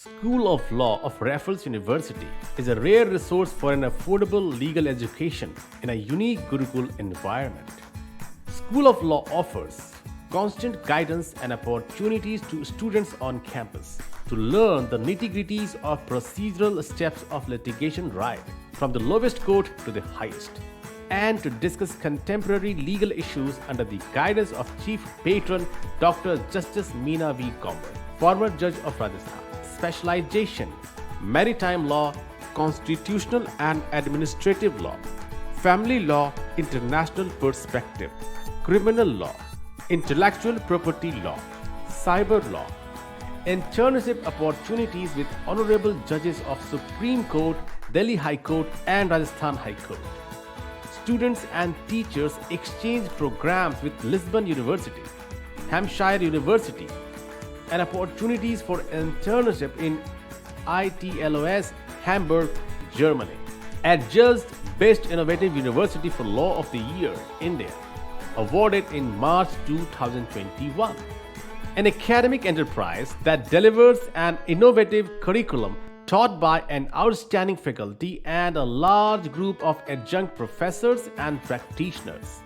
School of Law of Raffles University is a rare resource for an affordable legal education in a unique Gurukul environment. School of Law offers constant guidance and opportunities to students on campus to learn the nitty-gritties of procedural steps of litigation right from the lowest court to the highest, and to discuss contemporary legal issues under the guidance of Chief Patron Dr. Justice Meena V. Komber, former Judge of Rajasthan. Specialization: Maritime Law, Constitutional and Administrative Law, Family Law, International Perspective, Criminal Law, Intellectual Property Law, Cyber Law. Internship opportunities with Honorable Judges of Supreme Court, Delhi High Court and Rajasthan High Court. Students and teachers exchange programs with Lisbon University, Hampshire University, and opportunities for internship in ITLOS, Hamburg, Germany. Adjudged Best Innovative University for Law of the Year, India, awarded in March 2021. An academic enterprise that delivers an innovative curriculum taught by an outstanding faculty and a large group of adjunct professors and practitioners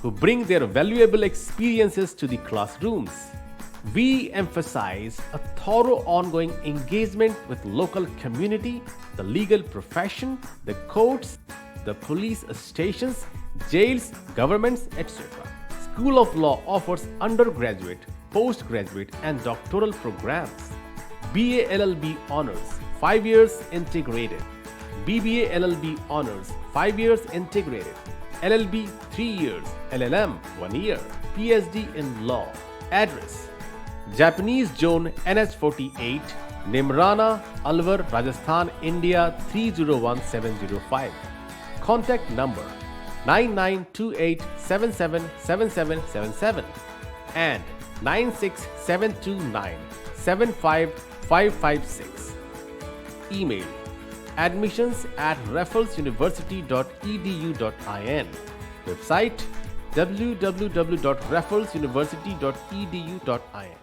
who bring their valuable experiences to the classrooms. We emphasize a thorough ongoing engagement with local community, the legal profession, the courts, the police stations, jails, governments, etc. School of Law offers undergraduate, postgraduate and doctoral programs. BA LLB Honors, 5 years integrated. BBA LLB Honors, 5 years integrated. LLB 3 years. LLM 1 year. PhD in Law. Address: Japanese Zone NH48, Nimrana, Alwar, Rajasthan, India 301705. Contact number 9928777777 and 96729 75556. Email: admissions@rafflesuniversity.edu.in. Website: www.rafflesuniversity.edu.in.